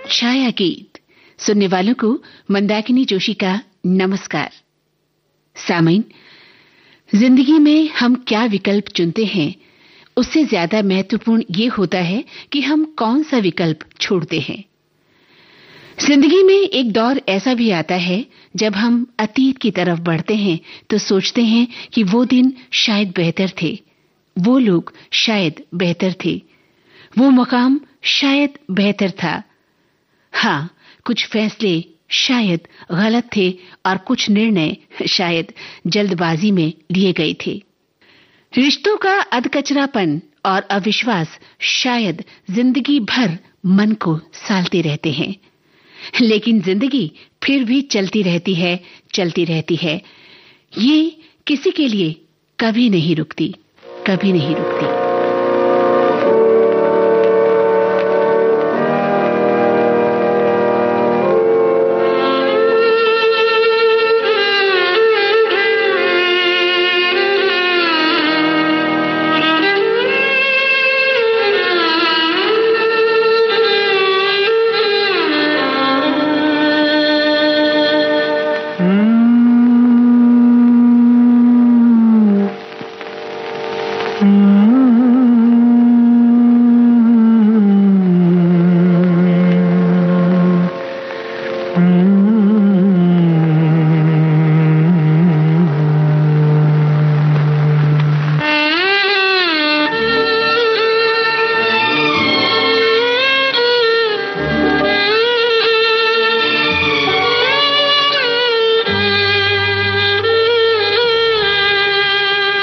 छाया गीत सुनने वालों को मंदाकिनी जोशी का नमस्कार। सामीन, जिंदगी में हम क्या विकल्प चुनते हैं, उससे ज्यादा महत्वपूर्ण ये होता है कि हम कौन सा विकल्प छोड़ते हैं। जिंदगी में एक दौर ऐसा भी आता है जब हम अतीत की तरफ बढ़ते हैं तो सोचते हैं कि वो दिन शायद बेहतर थे, वो लोग शायद बेहतर थे, वो मुकाम शायद बेहतर था। हाँ, कुछ फैसले शायद गलत थे और कुछ निर्णय शायद जल्दबाजी में लिए गए थे। रिश्तों का अधकचरापन और अविश्वास शायद जिंदगी भर मन को सालते रहते हैं, लेकिन जिंदगी फिर भी चलती रहती है। ये किसी के लिए कभी नहीं रुकती।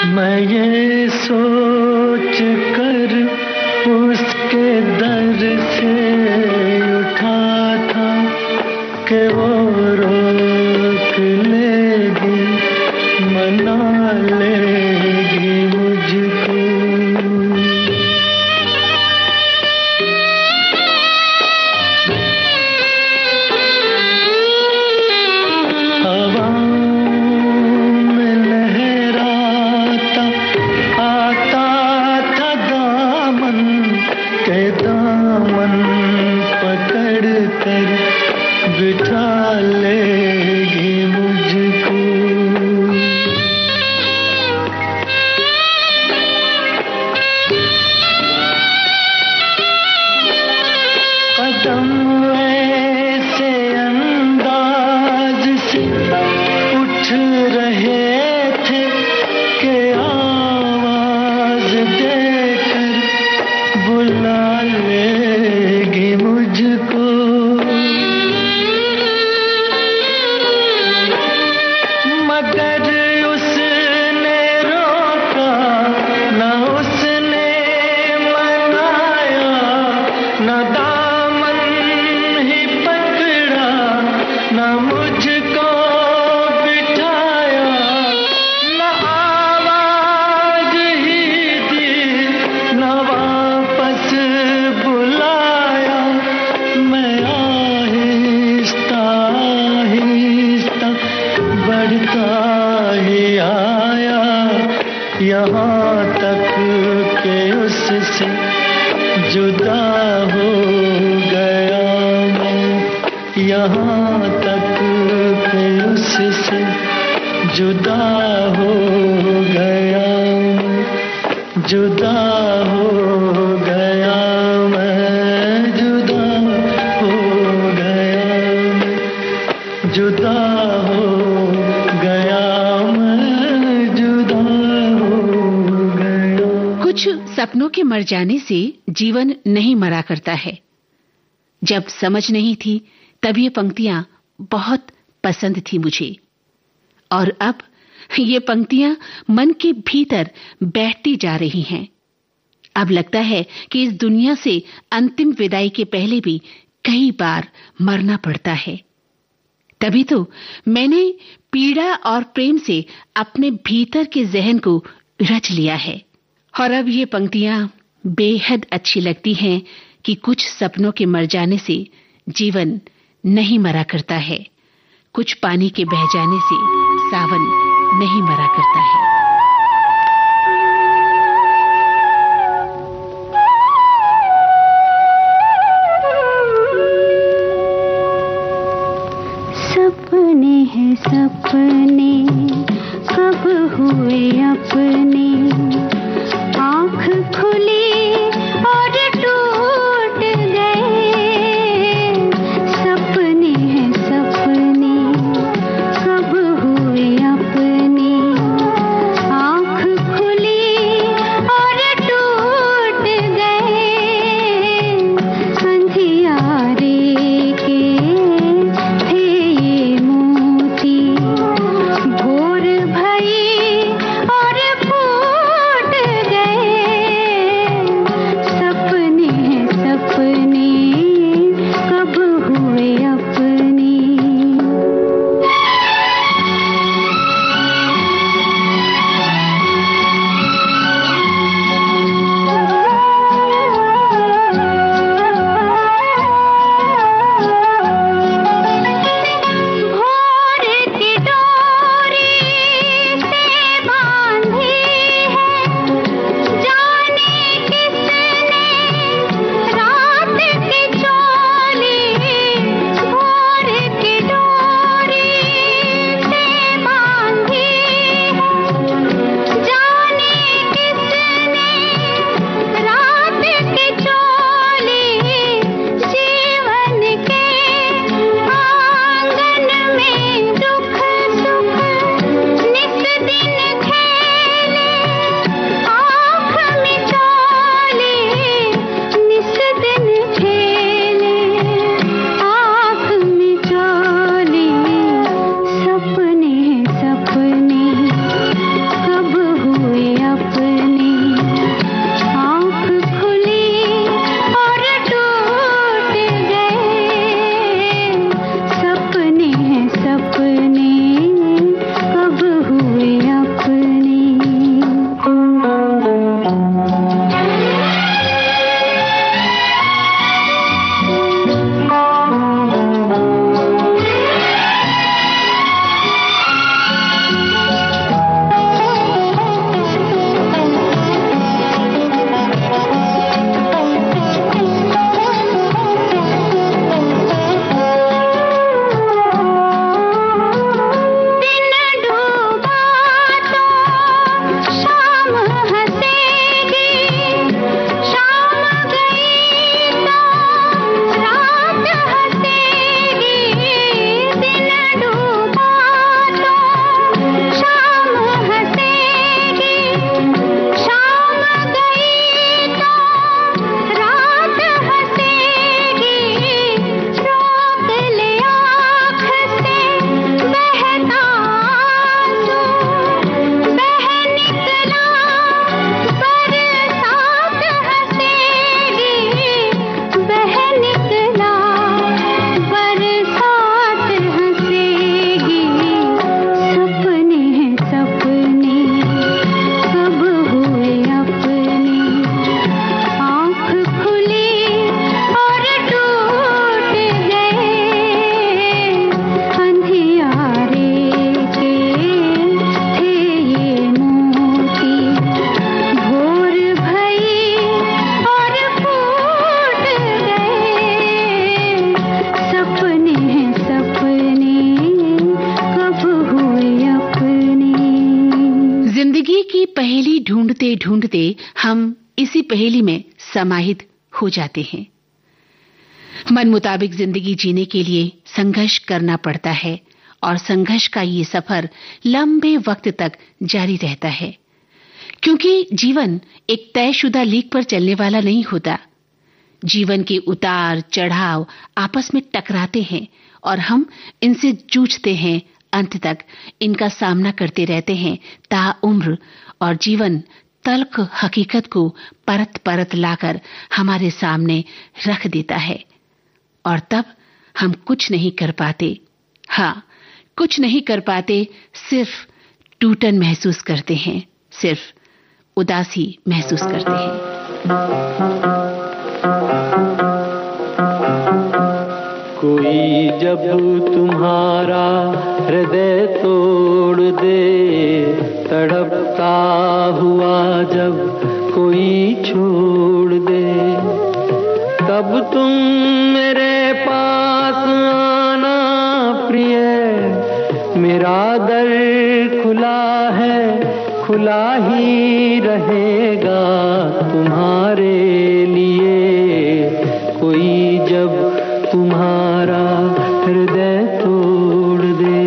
मैं ये सोच कर उसके दर से उठा था कि वो रोक लेगी, मना लेगी मुझको। बिठा लेगी मुझको। कदम ऐसे अंदाज से उठ रहे थे कि आवाज देकर बुला लेगी मुझको। मगर उसने रोका न, उसने मनाया न, दामन ही पकड़ा न, मुझको बिठाया न, आवाज ही दी न, वापस बुलाया। मैं आहिस्ता आहिस्ता बढ़ता ही आया, यहाँ तक के उससे जुदा हो गया मैं। यहाँ तक के उससे जुदा हो गया मैं, जुदा हो गया मैं, जुदा हो गया मैं, जुदा हो कुछ सपनों के मर जाने से जीवन नहीं मरा करता है। जब समझ नहीं थी तब ये पंक्तियां बहुत पसंद थी मुझे, और अब ये पंक्तियां मन के भीतर बैठती जा रही हैं। अब लगता है कि इस दुनिया से अंतिम विदाई के पहले भी कई बार मरना पड़ता है। तभी तो मैंने पीड़ा और प्रेम से अपने भीतर के जहन को रच लिया है। और अब ये पंक्तियां बेहद अच्छी लगती हैं कि कुछ सपनों के मर जाने से जीवन नहीं मरा करता है, कुछ पानी के बह जाने से सावन नहीं मरा करता है। सपने हैं सपने, कब हुए अपने। आँख खुली और टूट गए, सपने हैं सपने, कब हुए अपने। आँख खुली और टूट गए, अंधियारे के थे ये मोती। भोर भई और फूट गए, सपने हैं सपने, कब हुए अपने। भोर की डोरी से बांधी है, जाने किसने रात की चोली। भोर की डोरी से बांधी है, जाने किसने रात की चोली। जीवन के आंगन में दुख सुख नित दिन खेले, आँख मिचौली नित दिन खेले, आँख मिचौली। सपने हैं सपने, कब हुए अपने। आँख खुली और टूट गए, सपने हैं सपने, कब हुए अपने। दिन डूबा तो शाम हंसेगी, शाम गई तो रात हंसेगी। दिन डूबा तो शाम हंसेगी, शाम गई तो रात हंसेगी। रोक ले आँख से बहता आंसू, बह निकला बरसात हंसेगी, बह निकला बरसात हंसेगी। सपने हैं सपने, कब हुए अपने। आँख खुली और टूट गए, अंधियारे के थे ये मोती। भोर भई और फूट गए, सपने हैं सपने, कब हुए अपने। जिंदगी की पहेली ढूंढते ढूंढते हम इसी पहेली में समाहित हो जाते हैं। मन मुताबिक जिंदगी जीने के लिए संघर्ष करना पड़ता है और संघर्ष का ये सफर लंबे वक्त तक जारी रहता है, क्योंकि जीवन एक तयशुदा लीक पर चलने वाला नहीं होता। जीवन के उतार चढ़ाव आपस में टकराते हैं और हम इनसे जूझते हैं, अंत तक इनका सामना करते रहते हैं ताउम्र। और जीवन तल्ख हकीकत को परत परत लाकर हमारे सामने रख देता है और तब हम कुछ नहीं कर पाते। हाँ, कुछ नहीं कर पाते, सिर्फ टूटन महसूस करते हैं, सिर्फ उदासी महसूस करते हैं। कोई जब तुम्हारा हृदय तोड़ दे, तड़पता हुआ जब कोई छोड़ दे, तब तुम मेरे पास आना प्रिय, दर खुला है, खुला ही रहेगा तुम्हारे लिए, कोई जब तुम्हारा हृदय तोड़ दे।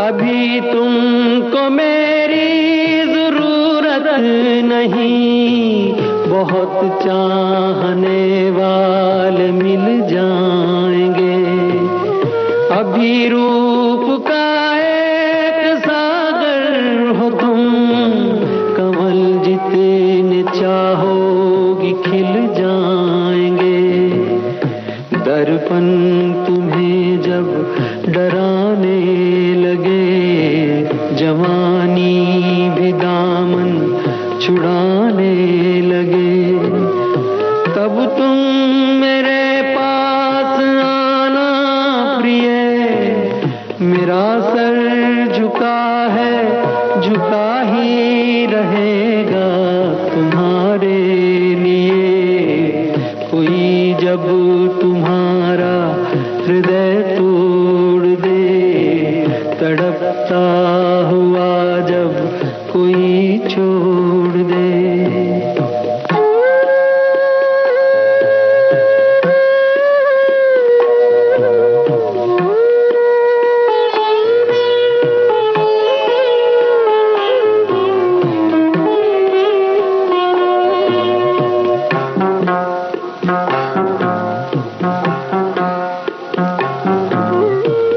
अभी तुमको मेरी जरूरत नहीं, बहुत चाहने वाले मिल जाएंगे। अभी रूप का एक सागर हो तुम, कमल जितने चाहोगी खिल जाएंगे। दर्पण तुम्हें जब डराने लगे, जवानी भी दामन छुड़ाने लगे, तब तुम मेरे पास आना प्रिय। मेरा सर झुका है, झुका ही रहेगा तुम्हारे लिए, कोई जब तुम्हारा हृदय तोड़ दे, तड़पता हुआ जब कोई छोड़ दे।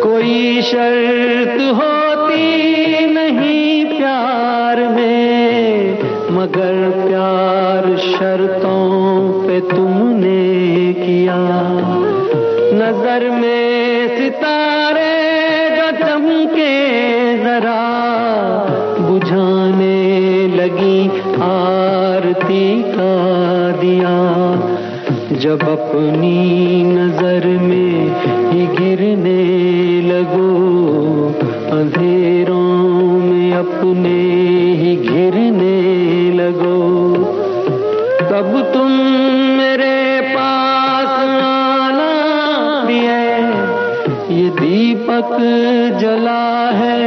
कोई शर्त होती नहीं प्यार में, मगर प्यार शर्तों पे तुमने किया। नजर में सितारे जो चमके जरा, बुझाने लगी आरती का दिया। जब अपनी नजर में ही गिरने लगो, अंधेरों में अपने ही घिरने लगो, तब तुम मेरे पास आना प्रिय। ये दीपक जला है,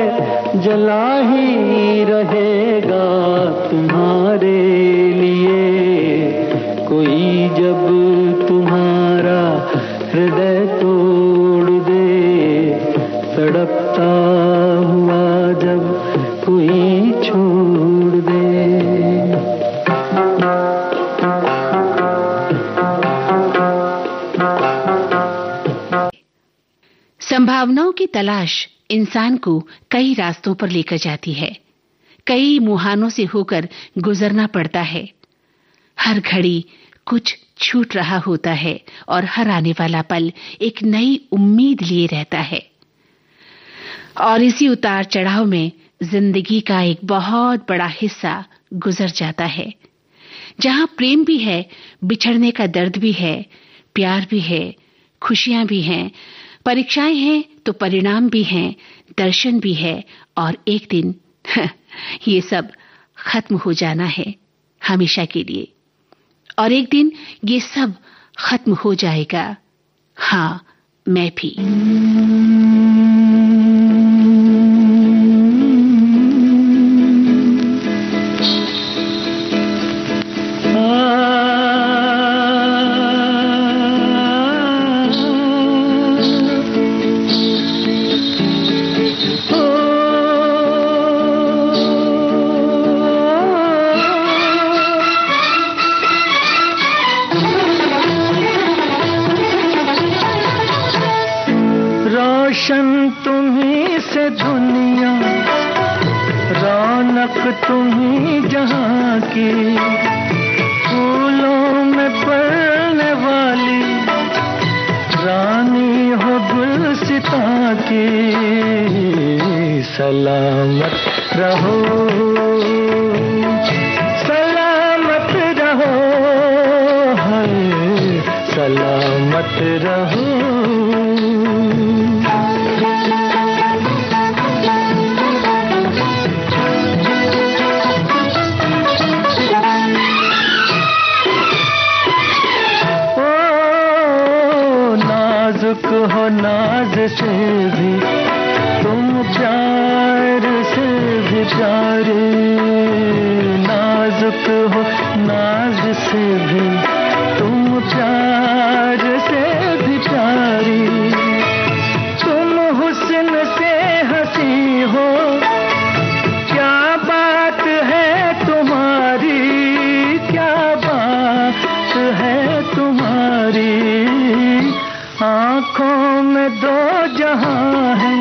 जला ही रहेगा तुम्हारे लिए, कोई जब तुम्हारा हृदय तोड़ दे, तड़पता हुआ जब कोई छोड़ दे। संभावनाओं की तलाश इंसान को कई रास्तों पर लेकर जाती है, कई मुहानों से होकर गुजरना पड़ता है। हर घड़ी कुछ छूट रहा होता है और हर आने वाला पल एक नई उम्मीद लिए रहता है। और इसी उतार चढ़ाव में जिंदगी का एक बहुत बड़ा हिस्सा गुजर जाता है, जहां प्रेम भी है, बिछड़ने का दर्द भी है, प्यार भी है, खुशियां भी हैं, परीक्षाएं हैं तो परिणाम भी हैं, दर्शन भी है, और एक दिन ये सब खत्म हो जाना है हमेशा के लिए। और एक दिन ये सब खत्म हो जाएगा, हाँ, मैं भी। रोशन तुम्हीं से दुनिया, रौनक तुम्हीं जहां की, फूलों में पड़ने वाली रानी हो गुलसितां की। सलामत रहो, सलामत रहो, हाय सलामत रहो। से भी तुम प्यार से भी प्यारे, नाजुक हो नाज से भी तुम प्यार से भी प्यारी, तुम हुस्न से हंसी हो, क्या बात है तुम्हारी, क्या बात है तुम्हारी, आँखों में दो जहां है,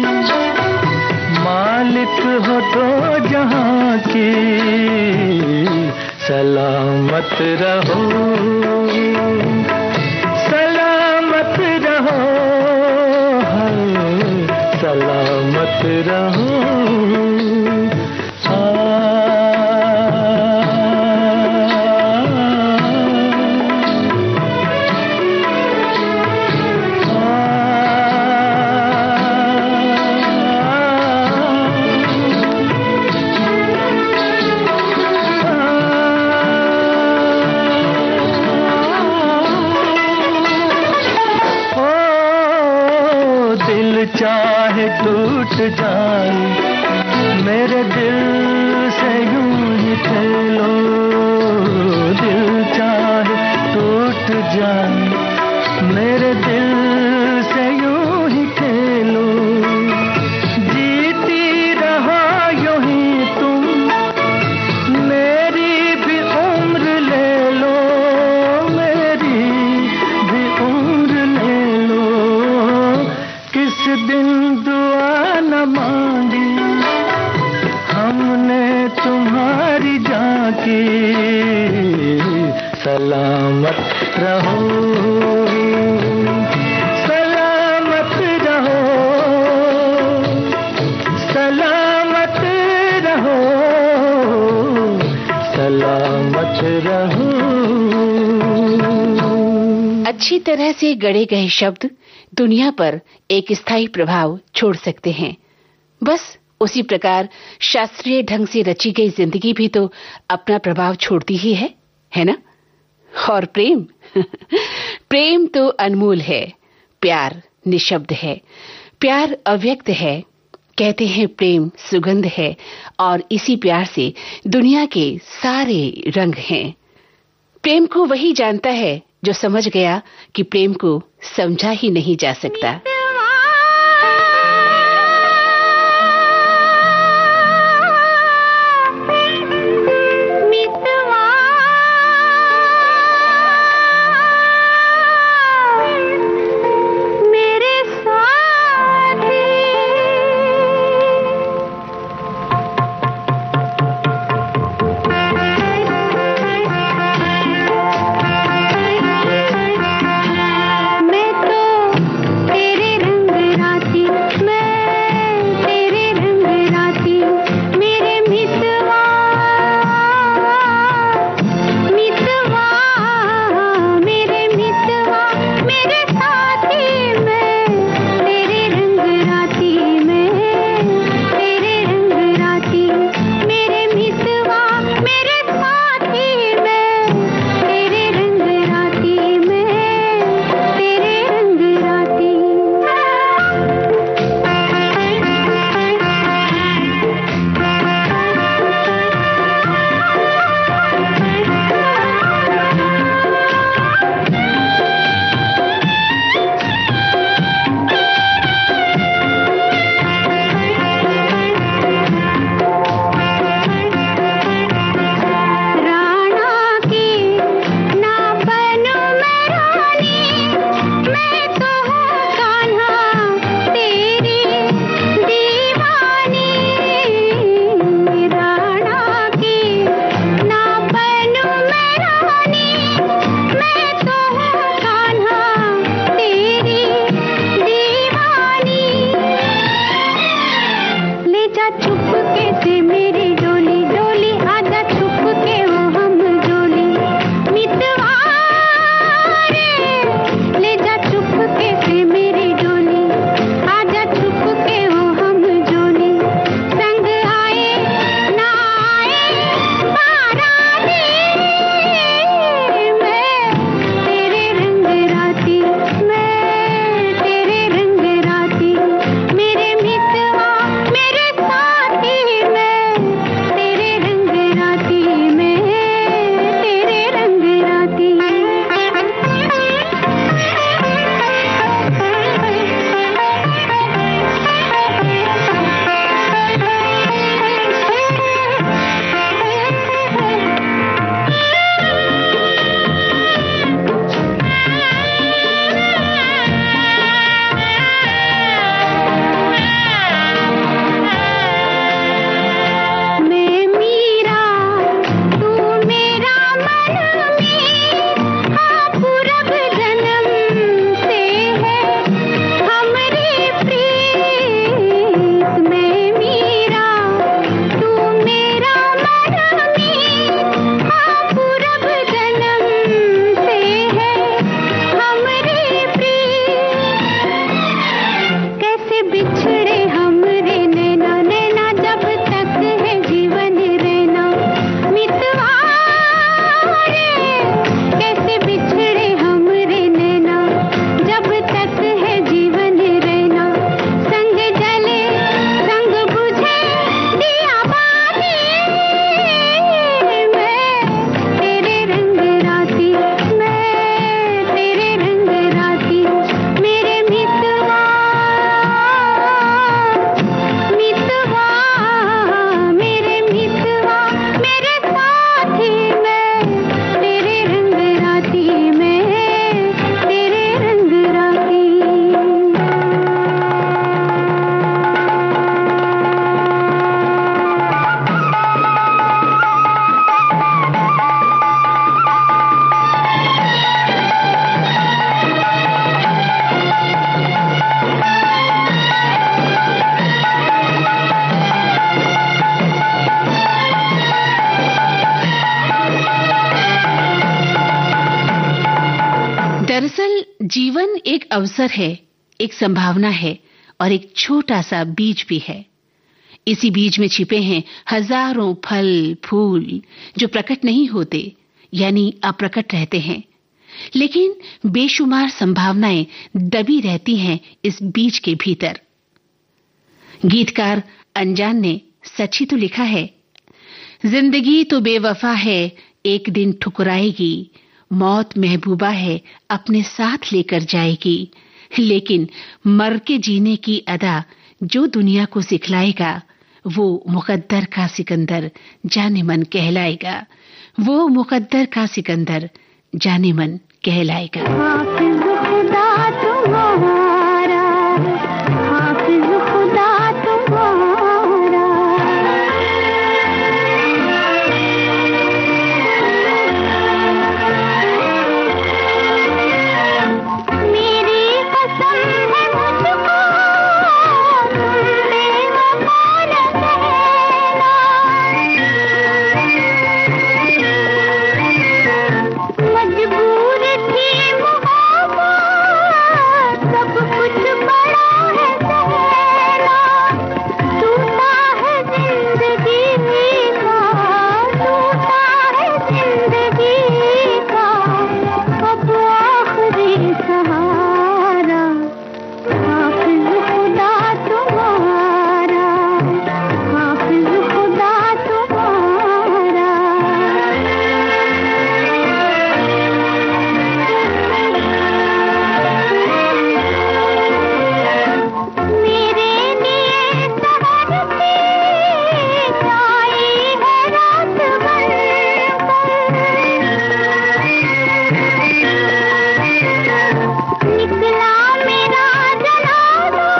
मालिक हो दो जहां की, सलामत रहो, सलामत रहो, सलामत रहो। चाहे टूट जाए मेरे दिल से यूं ही खेलो, दिल चाहे टूट जाए मेरे दिल से यूं ही खेलो, जीती रहो यूं ही तुम, मेरी भी उम्र ले लो, मेरी भी उम्र ले लो, किस दिन दुआ न मांगी हमने तुम्हारी जाकी, सलामत रहो, सलामत रहो, सलामत रहो, सलामत रहो। अच्छी तरह से गढ़े गए शब्द दुनिया पर एक स्थायी प्रभाव छोड़ सकते हैं। बस उसी प्रकार शास्त्रीय ढंग से रची गई जिंदगी भी तो अपना प्रभाव छोड़ती ही है ना? और प्रेम प्रेम तो अनमोल है, प्यार निशब्द है, प्यार अव्यक्त है। कहते हैं प्रेम सुगंध है और इसी प्यार से दुनिया के सारे रंग हैं। प्रेम को वही जानता है जो समझ गया कि प्रेम को समझा ही नहीं जा सकता। तेरे दरअसल जीवन एक अवसर है, एक संभावना है और एक छोटा सा बीज भी है। इसी बीज में छिपे हैं हजारों फल फूल जो प्रकट नहीं होते, यानी अप्रकट रहते हैं, लेकिन बेशुमार संभावनाएं दबी रहती हैं इस बीज के भीतर। गीतकार अनजान ने सच ही तो लिखा है, जिंदगी तो बेवफा है, एक दिन ठुकराएगी, मौत महबूबा है, अपने साथ लेकर जाएगी, लेकिन मर के जीने की अदा जो दुनिया को सिखलाएगा, वो मुकद्दर का सिकंदर जाने मन कहलाएगा, वो मुकद्दर का सिकंदर जाने मन कहलाएगा। हाफिज खुदा तुम्हारा, हाफिज खुदा तुम्हारा, मेरी कसम है मुझको तुमने वफा न कहना, मजबूर थी मोहब्बत, सब कुछ बड़ा है सहना, टूटा है जिंदगी का, टूटा है जिंदगी का, अब आखिरी सहारा, हाफिज खुदा तुम्हारा, हाफिज खुदा तुम्हारा। मेरे लिए सहर से आई है रात बनकर, निकला मेरा जनाजा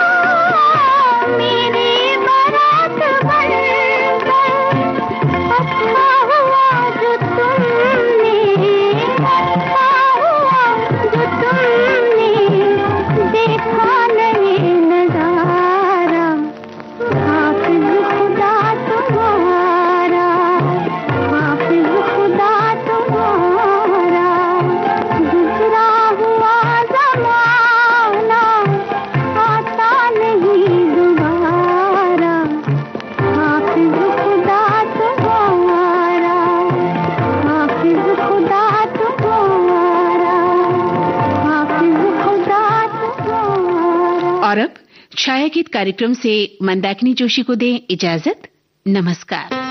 मेरे बारात बनकर, अच्छा हुआ जो तुमने, अच्छा हुआ जो तुमने देखा नहीं नजारा, हाफिज खुदा तुम्हारा, हाफिज खुदा तुम्हारा, गुजरा हुआ ज़माना आता नहीं दोबारा, हाफिज खुदा तुम्हारा, हाफिज खुदा तुम्हारा, हाफिज खुदा तुम्हारा। और अब छाया गीत कार्यक्रम से मंदाकिनी जोशी को दें इजाजत। नमस्कार।